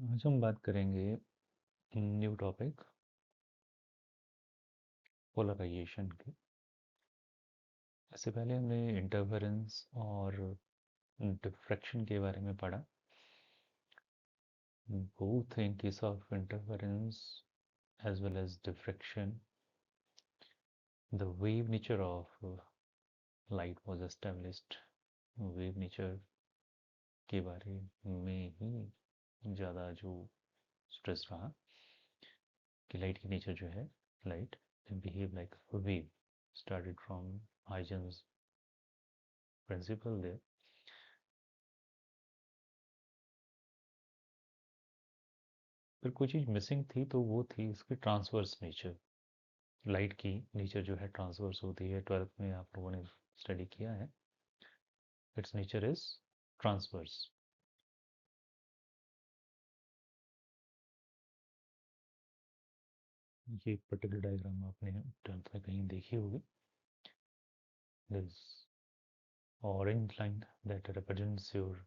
आज हम बात करेंगे न्यू टॉपिक पोलराइजेशन की। इससे पहले हमने इंटरफेरेंस और डिफ्रैक्शन के बारे में पढ़ा। Both in case of interference as well as diffraction, the wave nature of light was established. wave nature के बारे में ही ज़्यादा जो स्ट्रेस रहा कि लाइट की नेचर जो है, light behave like a wave started from Huygens principle there. फिर कोई चीज़ मिसिंग थी तो वो थी इसकी ट्रांसवर्स नेचर। लाइट की नेचर जो है ट्रांसवर्स होती है, 12th में आप लोगों ने स्टडी किया है। It's nature is transverse. ये पर्टिकुलर डायग्राम आपने 12th में कहीं देखी होगी। This orange line that represents your,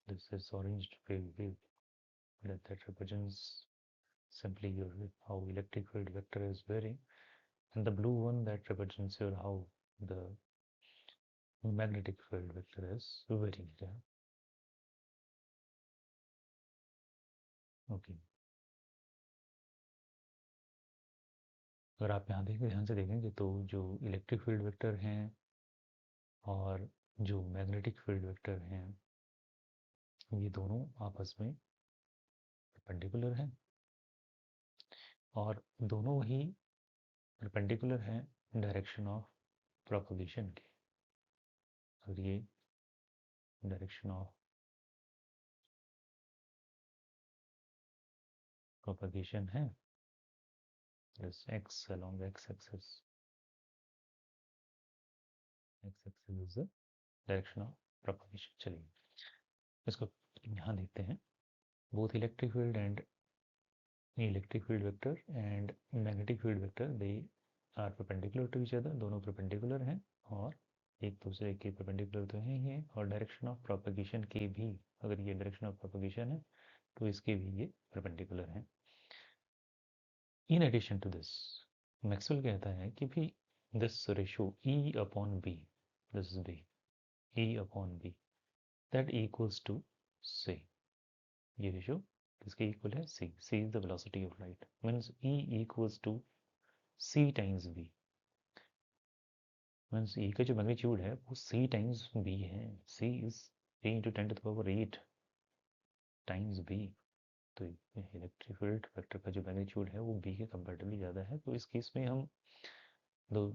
this is orange wave that represents simply your how electric field vector is varying, and the blue one that represents your how the magnetic field vector is varying there. Okay. अगर आप यहाँ देखें, ध्यान से देखेंगे तो जो electric field vector हैं और जो मैग्नेटिक फील्ड वेक्टर हैं, ये दोनों आपस में परपेंडिकुलर हैं और दोनों ही परपेंडिकुलर हैं डायरेक्शन ऑफ प्रोपगेशन के। अगर ये डायरेक्शन ऑफ प्रोपगेशन है, this x along x axis, x axis is the direction of propagation. चलिए इसको यहाँ देखते हैं। Both electric field and electric field vector and magnetic field vector, they are perpendicular to each other, दोनों perpendicular हैं और एक दूसरे के perpendicular तो हैं ही हैं, और डायरेक्शन ऑफ प्रोपगेशन के भी, अगर ये डायरेक्शन ऑफ प्रोपगेशन है तो इसके भी ये perpendicular हैं। In addition to this, Maxwell कहता है कि भी this ratio E upon B, this is B, E upon B, that equals to c, ये रेशो किसके इक्वल है? c, c is the velocity of light, means E equals to c times b, means E का जो magnitude है वो c times b है। c is a into 10 to the power 8 times b। तो electric field vector का जो magnitude है वो b के कंपैरेटिवली ज़्यादा है। तो इस केस में हम दो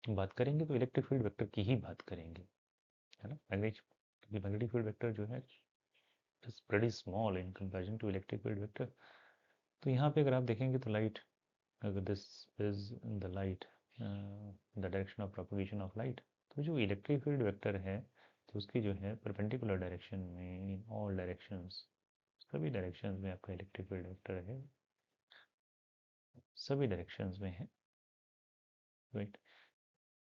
बात करेंगे तो इलेक्ट्रिक फील्ड वेक्टर की ही बात करेंगे, है ना। मैग्नेटिक फील्ड वेक्टर जो है is pretty small in comparison to electric field vector. तो यहाँ पे अगर आप देखेंगे तो लाइट, अगर this is the light, the direction of propagation of light, तो जो इलेक्ट्रिक फील्ड वेक्टर है तो उसकी जो है परपेंडिकुलर डायरेक्शन में, इन ऑल डायरेक्शंस, सभी डायरेक्शंस में आपका इलेक्ट्रिक फील्ड वेक्टर है, सभी डायरेक्शंस में है, राइट।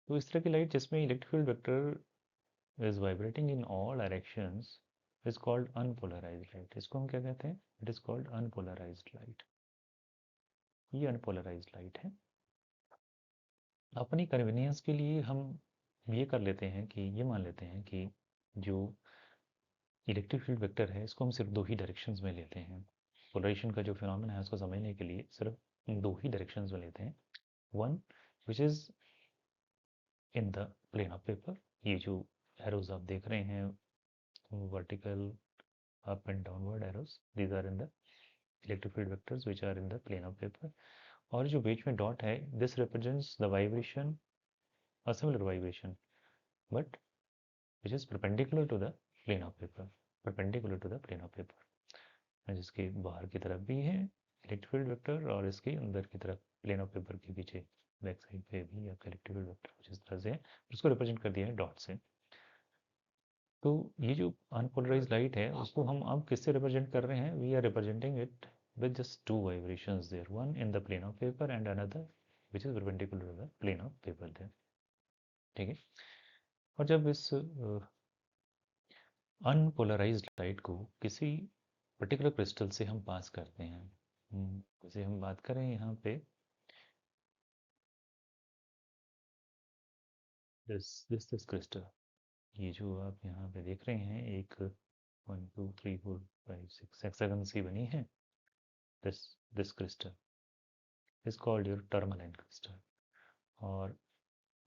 तो इस तरह की लाइट जिसमें electric field vector is vibrating in all directions is called unpolarised light. इसको हम क्या कहते हैं? It is called unpolarised light. ये अनपोलराइज्ड लाइट है। अपनी कन्वीनियंस के लिए हम ये कर लेते हैं कि ये मान लेते हैं कि जो इलेक्ट्रिक फील्ड वेक्टर है इसको हम सिर्फ दो ही डायरेक्शंस में लेते हैं। पोलराइजेशन का जो फिनोमेना है उसको समझने के लिए सिर्फ दो ही डायरेक्शंस में लेते हैं। One which is in the plane of paper, ये जो एरोज आप देख रहे हैं, vertical up and downward arrows, these are in the electric field vectors which are in the plane of paper. और जो बीच में डॉट है, this represents the vibration, a similar vibration but which is perpendicular to the plane of paper, perpendicular to the plane of paper, जिसके बाहर की तरफ भी है इलेक्ट्रिक फील्ड वेक्टर और इसके अंदर की तरफ प्लेन ऑफ पेपर के पीछे बैक साइड पे भी आपका इलेक्ट्रिक फील्ड वेक्टर कुछ इस तरह से है, उसको रिप्रेजेंट कर दिया है डॉट से। तो ये जो अनपोलराइज लाइट है उसको हम अब किससे रिप्रेजेंट कर रहे हैं? We are representing it with just two vibrations there, one in the plane of paper and another which is perpendicular to the plane of paper there, ठीक है। और जब इस अनपोलराइज्ड लाइट को किसी पर्टिकुलर क्रिस्टल से हम पास करते हैं। जैसे हम बात करें यहाँ पे दिस क्रिस्टल, ये जो आप यहाँ पे देख रहे हैं, एक 1 2 3 4 5 6 हेक्सागन सी बनी है। This this crystal is called your tourmaline crystal. और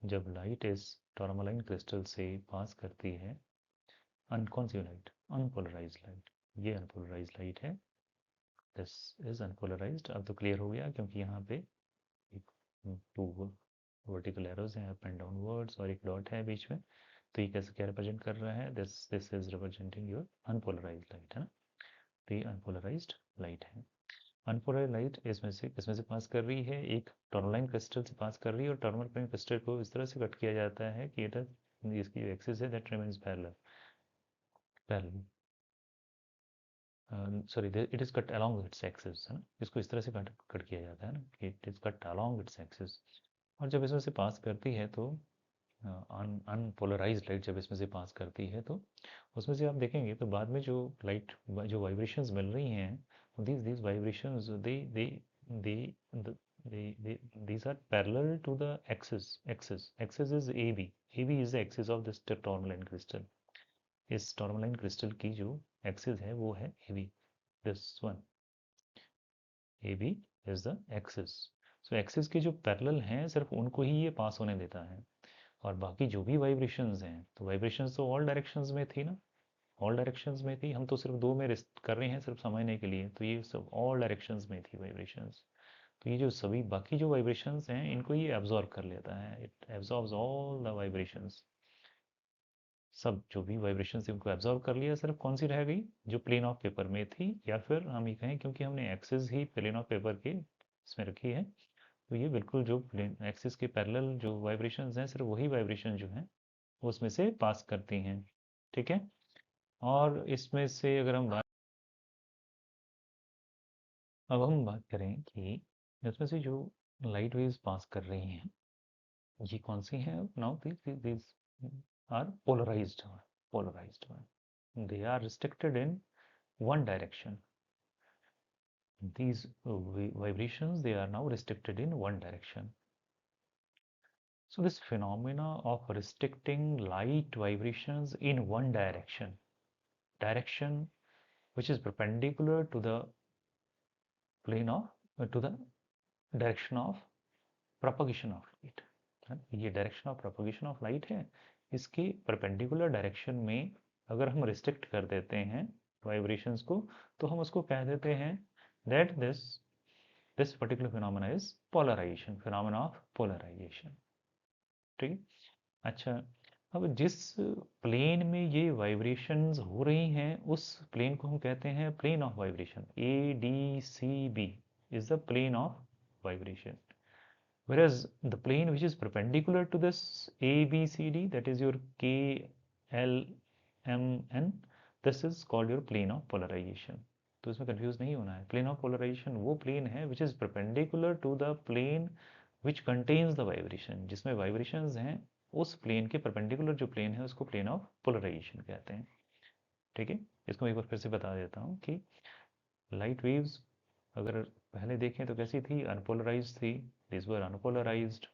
जब लाइट इस टर्मलाइन क्रिस्टल से पास करती है, कौन सी लाइट? Unpolarise light. ये अनपोलराइज लाइट है। This is unpolarised. अब तो क्लियर हो गया, क्योंकि यहाँ पे एक 2 वर्टिकल एरोज हैं, अप एंड डाउन वर्ड्स, और एक डॉट है बीच में। तो ये कैसे क्या रिप्रेजेंट कर रहा है? This this is representing your unpolarised light, है ना। तो ये अनपोलराइज्ड लाइट है। अनपोलराइज्ड लाइट इसमें से पास कर रही है, एक टर्मलाइन क्रिस्टल से पास कर रही है, और टर्मलाइन क्रिस्टल को इस तरह से कट किया जाता है कि इसकी जो एक्सिस है that remains parallel. Parallel sorry, it is cut along its axis, है ना। इसको इस तरह से कट किया जाता है ना, कि it is cut along its axis. और जब इसमें से पास करती है तो अनपोलराइज्ड लाइट जब इसमें से पास करती है, तो उसमें से आप देखेंगे तो बाद में जो लाइट, जो वाइब्रेशंस मिल रही हैं, these vibrations, they these are parallel to the axis is AB is the axis of this tourmaline crystal. इस टॉर्मलाइन क्रिस्टल की जो एक्सिस है वो है AB, this one. AB is the axis. So axis के जो पैरेलल हैं सिर्फ उनको ही ये पास होने देता है, और बाकी जो भी वाइब्रेशंस हैं, तो वाइब्रेशंस तो ऑल डायरेक्शंस में थी ना, ऑल डायरेक्शंस में थी। हम तो सिर्फ दो में रिस्ट कर रहे हैं सिर्फ समझने के लिए, तो ये सब ऑल डायरेक्शंस में थी वाइब्रेशंस। तो ये जो सभी बाकी जो वाइब्रेशंस हैं, इनको ये एब्जॉर्ब कर लेता है, it absorbs all the vibrations. सब जो भी वाइब्रेशन थी उनको एब्जॉर्ब कर लिया, सिर्फ कौन सी रह गई? जो प्लेन ऑफ पेपर में थी, या फिर हम ये कहें क्योंकि हमने एक्सिस ही प्लेन ऑफ पेपर के इसमें रखी है, तो ये बिल्कुल जो प्लेन एक्सिस के पैरेलल जो वाइब्रेशंस हैं, सिर्फ वही वाइब्रेशन जो हैं उसमें से पास करती हैं। ठीक है। और इसमें से अगर हम बात, अब हम बात करें कि इसमें से जो लाइट वेव्स पास कर रही हैं, ये कौन सी हैं? Now these are polarised they are restricted in one direction. These vibrations, they are now restricted in one direction. So this phenomena of restricting light vibrations in one direction which is perpendicular to the plane of to the direction of propagation of light, ये direction of propagation of light है, इसके perpendicular direction में अगर हम restrict कर देते हैं vibrations को, तो हम उसको कह देते हैं that this particular phenomena is polarisation, phenomena of polarisation. ठीक है। अच्छा, अब जिस प्लेन में ये वाइब्रेशंस हो रही हैं, उस प्लेन को हम कहते हैं plane of vibration. ADCB is the plane of vibration, whereas the plane which is perpendicular to this ABCD, that is your KLMN, this is called your plane of polarization। तो इसमें कंफ्यूज नहीं होना है। Plane of polarisation वो plane है which is perpendicular to the plane which contains the vibration, जिसमें vibrations हैं, उस प्लेन के परपेंडिकुलर जो प्लेन है उसको प्लेन ऑफ पोलराइजेशन कहते हैं। ठीक है। इसको मैं एक बार फिर से बता देता हूँ कि लाइट वेव्स अगर पहले देखें तो कैसी थी? अनपोलराइज थी, दिस वर अनपोलराइज्ड।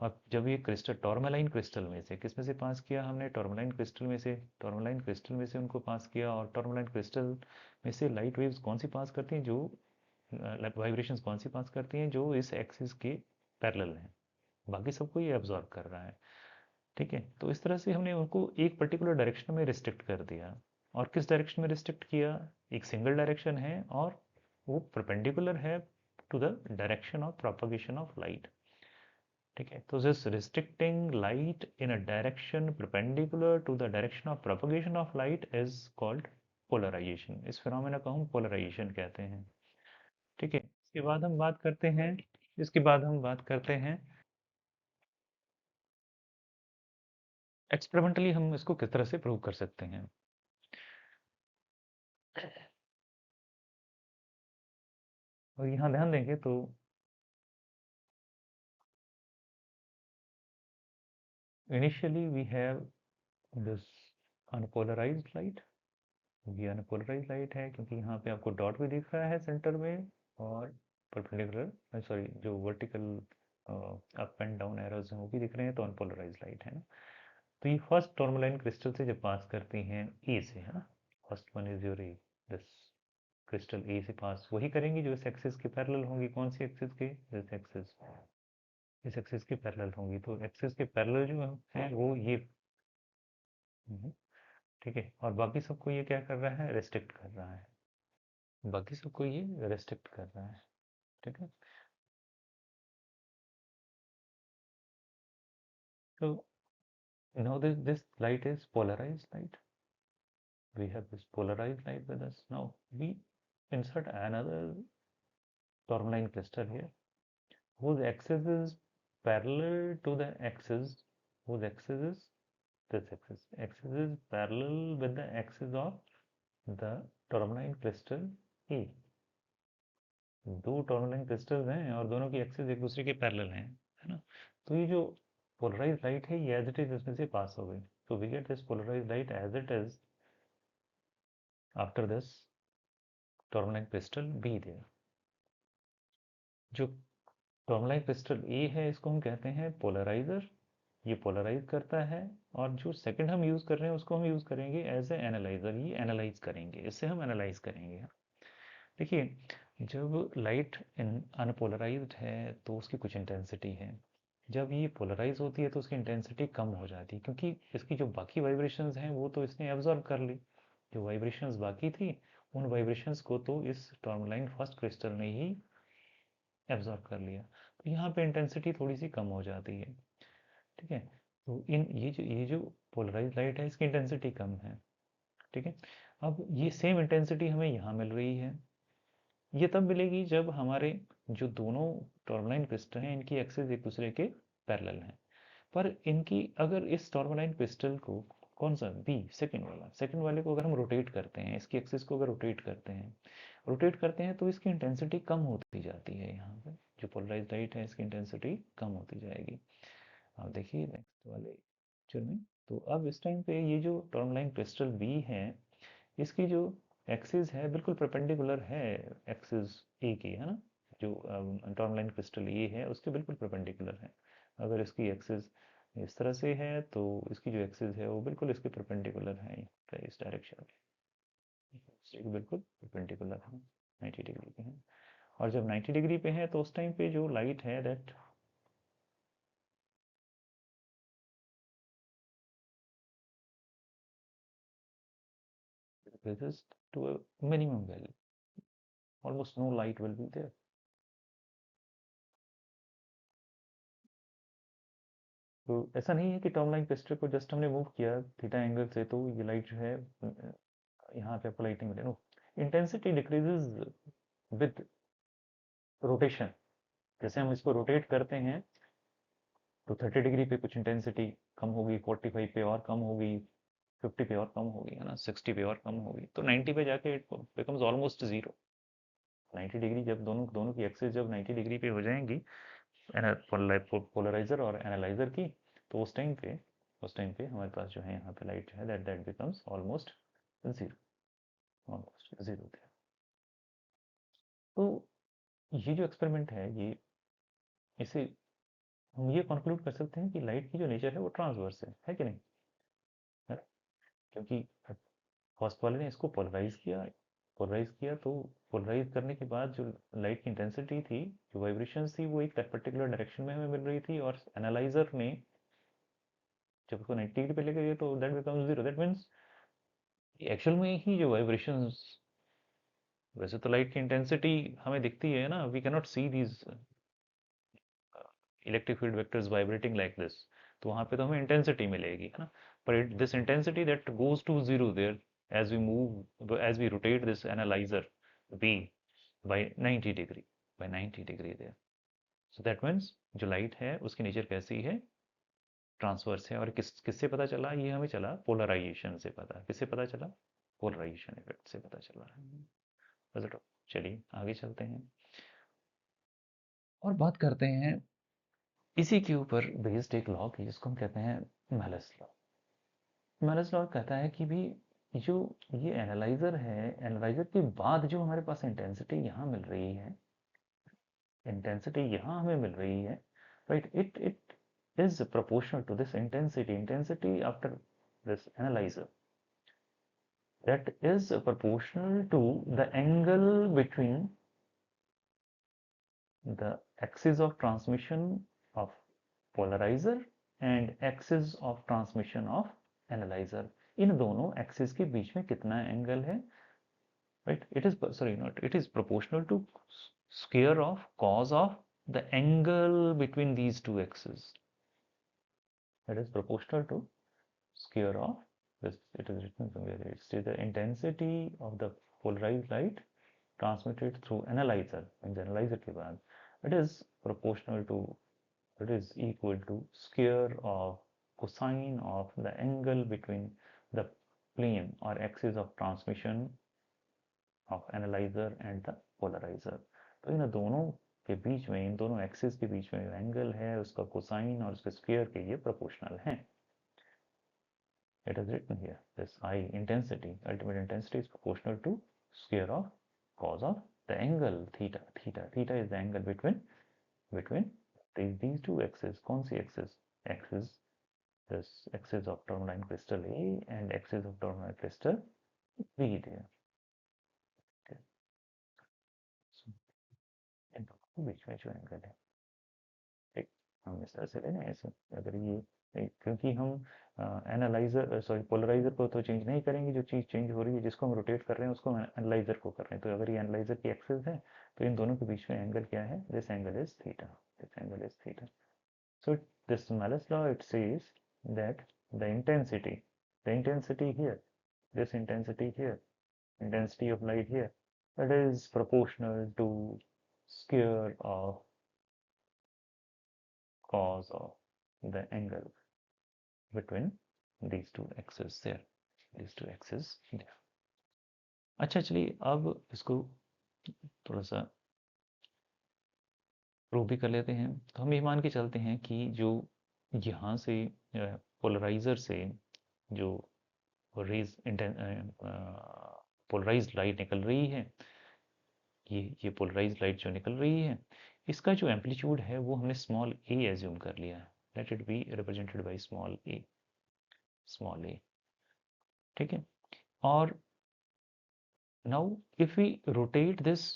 और जब ये क्रिस्टल टॉर्मलाइन क्रिस्टल में से किस में से पास किया हमने? टॉर्मलाइन क्रिस्टल में से, टॉर्मलाइन क्रिस्टल में से उनको पास किया। और टॉर्मलाइन क्रिस्टल में से लाइट वेव्स कौन सी पास करती हैं? जो वाइब्रेशंस कौन सी पास करती हैं? जो इस एक्सिस के पैरेलल हैं, बाकी सबको ये एब्जॉर्ब कर रहा है। ठीक है। तो इस तरह से हमने उनको एक पर्टिकुलर डायरेक्शन में रिस्ट्रिक्ट कर दिया। और किस डायरेक्शन में रिस्ट्रिक्ट किया? एक सिंगल डायरेक्शन है, और वो परपेंडिकुलर है to the direction of propagation of light. ठीक है। तो this restricting light in a direction perpendicular to the direction of propagation of light is called polarisation. इस फिनोमेना को हम पोलराइजेशन कहते हैं। ठीक है। इसके बाद हम बात करते हैं, इसके बाद हम बात करते हैं एक्सपेरिमेंटली हम इसको किस तरह से प्रूव कर सकते हैं। और यहाँ ध्यान देंगे तो initially we have this unpolarized light, ये अनपोलराइज लाइट है क्योंकि यहाँ पे आपको डॉट भी दिख रहा है सेंटर में, और परपेंडिकुलर सॉरी जो vertical up and down arrows हैं वो भी दिख रहे हैं, तो अनपोलराइज लाइट है ना। तो ये फर्स्ट टॉर्मोलाइन क्रिस्टल से जब पास करती हैं ए से, है ना, first one is your A, this crystal A से पास वही करेंगी जो इस एक्सिस के पैरेलल होंगी। कौन सी एक्सिस के? दिस एक्सिस, इस एक्सिस के पैरेलल होंगी। तो एक्सिस के पैरेलल जो है वो ये, ठीक है। और बाकी सबको ये क्या कर रहा है? रेस्ट्रिक्ट कर रहा है, बाकी सबको ये रेस्ट्रिक्ट कर रहा है, ठीक है। तो now this light is polarized light. We have this polarized light with us. Now we insert another tourmaline crystal here whose axis is parallel to the axis, whose axis is this axis. Axis is parallel with the axis of the tourmaline crystal A. दो टॉर्मलाइन crystals हैं और दोनों की axis एक दूसरे के parallel हैं, है ना। तो ये जो पोलराइज लाइट है ये एज इट इज इसमें से पास हो गई। तो we get this polarise light as it is after this tourmaline crystal be there. जो टॉर्मलाइन क्रिस्टल ए है इसको हम कहते हैं पोलराइजर, ये पोलराइज करता है। और जो सेकंड हम यूज कर रहे हैं उसको हम यूज करेंगे एज ए एनालाइजर, ये एनालाइज करेंगे, इससे हम एनालाइज करेंगे। देखिए, जब लाइट अनपोलराइज्ड है तो उसकी कुछ इंटेंसिटी है, जब ये पोलराइज होती है तो उसकी इंटेंसिटी कम हो जाती है, क्योंकि इसकी जो बाकी वाइब्रेशंस हैं वो तो इसने एब्जॉर्ब कर ली। जो वाइब्रेशंस बाकी थी उन वाइब्रेशंस को तो इस टॉर्मलाइन फर्स्ट क्रिस्टल ने ही एब्जॉर्ब कर लिया, तो यहाँ पे इंटेंसिटी थोड़ी सी कम हो जाती है, ठीक है। तो इन ये जो पोलराइज लाइट है इसकी इंटेंसिटी कम है, ठीक है। अब ये सेम इंटेंसिटी हमें यहाँ मिल रही है। ये तब मिलेगी जब हमारे जो दोनों टॉर्मलाइन क्रिस्टल हैं इनकी एक्सिस एक दूसरे के पैरेलल हैं। पर इनकी अगर इस टॉर्मलाइन क्रिस्टल को, कौन सा बी, सेकंड वाले को अगर हम रोटेट करते हैं, इसकी एक्सिस को अगर रोटेट करते हैं तो इसकी इंटेंसिटी कम होती जाती है। यहाँ पे जो पोलराइज लाइट है इसकी इंटेंसिटी कम होती जाएगी। अब देखिए नेक्स्ट वाले पिक्चर में, तो अब इस टाइम पे ये जो टॉर्मलाइन क्रिस्टल बी है इसकी जो एक्सिस है बिल्कुल परपेंडिकुलर है एक्सिस ए की, है ना। जो टॉर्मलाइन क्रिस्टल ए है उसके बिल्कुल परपेंडिकुलर है। अगर इसकी एक्सिस इस तरह से है तो इसकी जो एक्सिस है वो बिल्कुल इसके परपेंडिकुलर है, इस डायरेक्शन में बिल्कुल परपेंडिकुलर है, 90 डिग्री पे है। और जब 90 डिग्री पे है तो उस टाइम पे जो लाइट है that increases to a minimum value, almost no light will be there। तो ऐसा नहीं है कि टॉर्म लाइन क्रिस्टल को जस्ट हमने मूव किया थीटा एंगल से तो ये लाइट जो है यहाँ पे आपको लाइटिंग मिले, no, intensity decreases with rotation. जैसे हम इसको रोटेट करते हैं तो 30 डिग्री पे कुछ इंटेंसिटी कम होगी, 45 पे और कम होगी, 50 पे और कम होगी, है ना, 60 पे और कम होगी, तो 90 पे जाके it becomes almost zero. 90 degree जब दोनों दोनों की एक्सिस जब 90 डिग्री पे हो जाएंगी पोलराइजर और एनालाइजर की, तो उस टाइम पे हमारे पास जो है यहाँ पे लाइट जो है that that becomes almost zero थे। तो ये जो एक्सपेरिमेंट है ये, इसे हम ये कंक्लूड कर सकते हैं कि लाइट की जो नेचर है वो ट्रांसवर्स है कि नहीं, है ना? क्योंकि फर्स्ट वाले ने इसको पोलराइज किया तो पोलराइज करने के बाद जो लाइट की इंटेंसिटी थी, जो वाइब्रेशंस थी, वो एक पर्टिकुलर डायरेक्शन में हमें मिल रही थी, और एनालाइजर ने जब उसको 90 डिग्री पे लेके गए तो that becomes zero. That means actual में ही जो वाइब्रेशंस, वैसे तो लाइट की इंटेंसिटी हमें दिखती है ना, we can not see these electric field vectors vibrating like this, तो वहां पे तो हमें इंटेंसिटी मिलेगी, है ना। पर this intensity that goes to zero there as we rotate this analyser B by 90 degree, by 90 degree there. So that means जो लाइट है उसकी नेचर कैसी है? ट्रांसवर्स है। और किससे पता चला? ये हमें चला पोलराइजेशन से पता। किससे पता चला? पोलराइजेशन इफेक्ट से पता चला है। चलिए आगे चलते हैं और बात करते हैं इसी के ऊपर बेस्ड एक लॉ की जिसको हम कहते हैं मेलिस लॉ। मेलिस लॉ कहता है कि भी जो ये एनालाइजर है, एनालाइजर के बाद जो हमारे पास इंटेंसिटी यहाँ मिल रही है, इंटेंसिटी यहाँ हमें मिल रही है, right, it is proportional to this intensity after this analyzer, that is proportional to the angle between the axis of transmission of polarizer and axis of transmission of analyzer. इन दोनों axis के बीच में कितना angle है, right? It is, sorry, not, it is proportional to square of cos of the angle between these two axes. That is proportional to square of this. It is written somewhere. It's the intensity of the polarized light transmitted through analyzer, means analyzer के बाद, it is proportional to, it is equal to square of cosine of the angle between the plane or axis of transmission of analyzer and the polarizer. तो इन दोनों के बीच में, इन दोनों axis के बीच में एंगल है, उसका कोसाइन और उसके स्क्वायर के ये प्रोपोर्शनल है. It is written here, this I intensity, ultimate intensity is proportional to square of cos of the angle theta. Theta is the angle between these two axes. कौन सी axis? Axis, this axis of tourmaline crystal A and axis of tourmaline crystal B there. Okay. So, इन दोनों के बीच में जो angle है, ठीक, हम इस तरह से लेना है ऐसे. अगर ये, क्योंकि हम एनालाइजर, सॉरी, पोलराइजर को तो चेंज नहीं करेंगे, जो चीज़ चेंज हो रही है, जिसको हम रोटेट कर रहे हैं, उसको एनालाइजर को कर रहे हैं. तो अगर ये एनालाइजर की एक्सिस है, तो इन दोनों के बीच में एंगल क्या है? This angle is theta. This angle is theta. So this Malus law, it says that the intensity here, this intensity here, intensity of light here, that is proportional to square of cos of the angle between these two axes there, these two axes there. अच्छा, चलिए अब इसको थोड़ा सा prove भी कर लेते हैं. तो हम ये मान के चलते हैं कि जो यहाँ से पोलराइजर से जो रेज पोलराइज्ड लाइट निकल रही है, ये पोलराइज्ड लाइट जो निकल रही है, इसका जो एम्पलीट्यूड है वो हमने स्मॉल ए एज्यूम कर लिया है. Let it be represented by small A, ठीक है. और now if we rotate this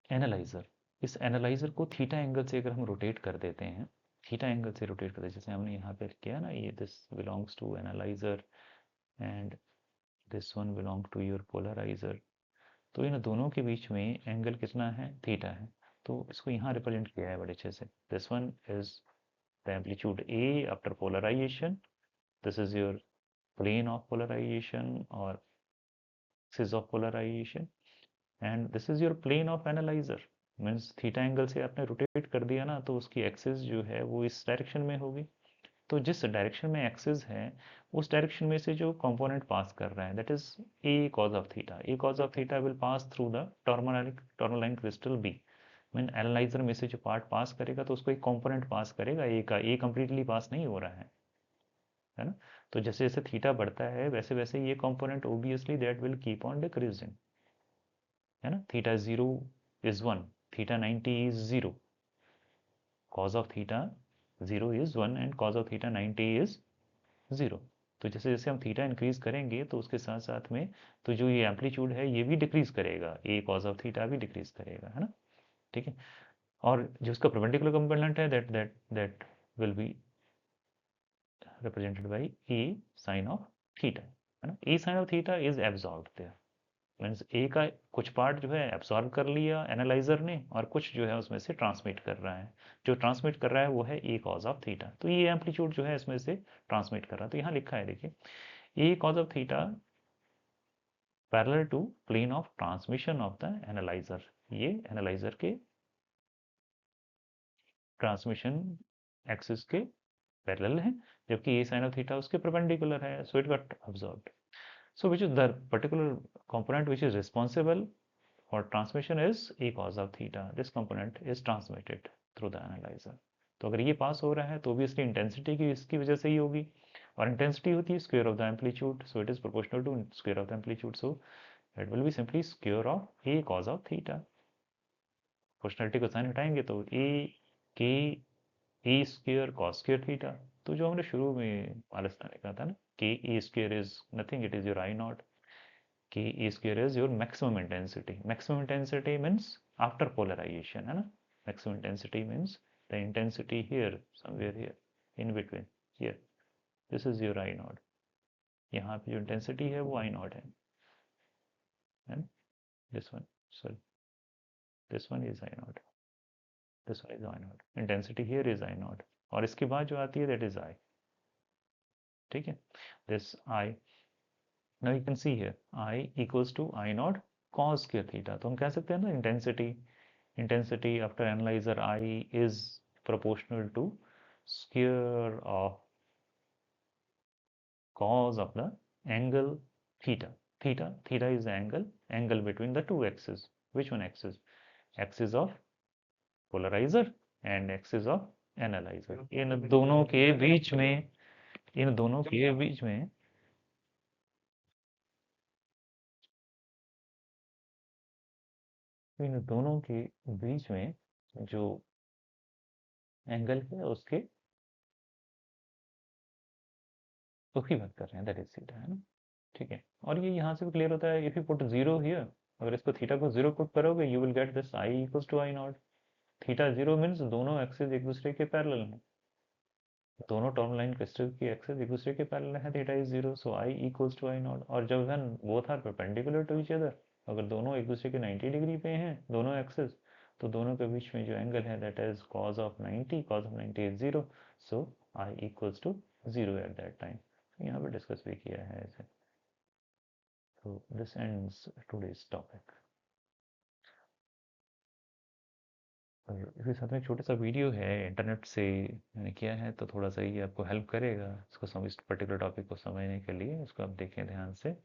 analyser, इस एनालाइजर को थीटा एंगल से अगर हम रोटेट कर देते हैं, थीटा एंगल से रोटेट कर देते हैं, जैसे हमने यहाँ पे किया ना, ये this belongs to analyser and this one belong to your polariser, तो इन दोनों के बीच में एंगल कितना है? थीटा है. तो इसको यहाँ रिप्रेजेंट किया है बड़े अच्छे से. This one is the amplitude A after polarisation, this is your plane of polarization or axis of polarization, and this is your plane of analyzer. Means theta angle से आपने रोटेट कर दिया ना, तो उसकी एक्सिस जो है वो इस डायरेक्शन में होगी. तो जिस डायरेक्शन में एक्सिस है, उस डायरेक्शन में से जो कंपोनेंट पास कर रहा है, that is A cos of theta. A cos of theta will pass through the tourmaline crystal B. Mean analyser में से जो पार्ट पास करेगा, तो उसको एक कंपोनेंट पास करेगा ए का. ए कंप्लीटली पास नहीं हो रहा है ना. तो जैसे जैसे थीटा बढ़ता है, वैसे वैसे ये component obviously that will keep on decreasing, है ना. Theta 0 is 1, theta 90 is 0, cos of theta 0 is 1 and cos of theta 90 is 0. तो जैसे जैसे हम थीटा इंक्रीज करेंगे, तो उसके साथ साथ में तो जो ये एम्पलीट्यूड है ये भी डिक्रीज करेगा, ए cos of theta भी डिक्रीज करेगा, है ना. ठीक है. और जो उसका परपेंडिकुलर कंपोनेंट है, that will be represented by a sin of theta, है ना. a sin of theta is absorbed there, means A का कुछ पार्ट जो है एब्सॉर्ब कर लिया एनालाइजर ने, और कुछ जो है उसमें से ट्रांसमिट कर रहा है. जो ट्रांसमिट कर रहा है वो है ए कॉज ऑफ थीटा. तो ये एम्पलीट्यूड जो है इसमें से ट्रांसमिट कर रहा है. तो यहाँ लिखा है, देखिए, A cos of theta parallel to plane of transmission of the analyser. ये एनालाइजर के ट्रांसमिशन एक्सिस के पैरेलल है, जबकि ए साइन ऑफ थीटा उसके परपेंडिकुलर है. So it got absorbed. So which is the particular component which is responsible for transmission is a cos of theta. This component is transmitted through the analyzer. तो अगर ये पास हो रहा है, तो obviously intensity की इसकी वजह से ही होगी. और इंटेंसिटी होती है square of the amplitude, so it is proportional to square of the amplitude, so it will be simply square of A cos of theta. Proportionality को साइन हटाएंगे तो ए के A square cos square theta. तो जो हमने शुरू में आलोचना ने कहा था ना कि A square is nothing, it is your I naught, कि A square is your maximum intensity. Maximum intensity means after polarisation, है ना। Maximum intensity means the intensity here somewhere here in between here, this is your I naught. यहाँ पे जो intensity है वो आई not है ना। This one, sorry, this one is I not, this one is I not, intensity here is I naught, और इसके बाद जो आती है दैट इज आई, ठीक है। This I, now you can see here I equals to I naught cos square theta, तो हम कह सकते हैं ना intensity after analyzer I is proportional to square of cos of the angle theta. Theta is the angle between the two axes. Which one axis? Axis of polarizer and axis of analyzer. इन दोनों के बीच में, इन दोनों के बीच में इन दोनों के बीच में जो एंगल है उसके, उसकी बात कर रहे हैं, दैट इज थीटा, है ना। ठीक है, और ये यहाँ से भी क्लियर होता है, if you put zero here, अगर इसको थीटा को जीरो पुट करोगे you will get this I equals to I naught. Theta zero means दोनों एक्सिस एक दूसरे के पैरेलल हैं, दोनों टर्म लाइन क्रिस्टल की एक्सिस एक दूसरे के पैरेलल है, theta is zero, so I equals to I naught. और जब when both are perpendicular to each other, अगर दोनों एक दूसरे के 90 डिग्री पे हैं दोनों एक्सिस, तो दोनों के बीच में जो एंगल है that is cos of 90, cos of 90 is zero, so I equals to zero at that time. यहाँ पे डिस्कस भी किया है ऐसे। so this ends today's topic। और इसके साथ में एक छोटा सा वीडियो है इंटरनेट से मैंने किया है, तो थोड़ा सा ये आपको हेल्प करेगा इसको समझ, इस पर्टिकुलर टॉपिक को समझने के लिए, इसको आप देखें ध्यान से।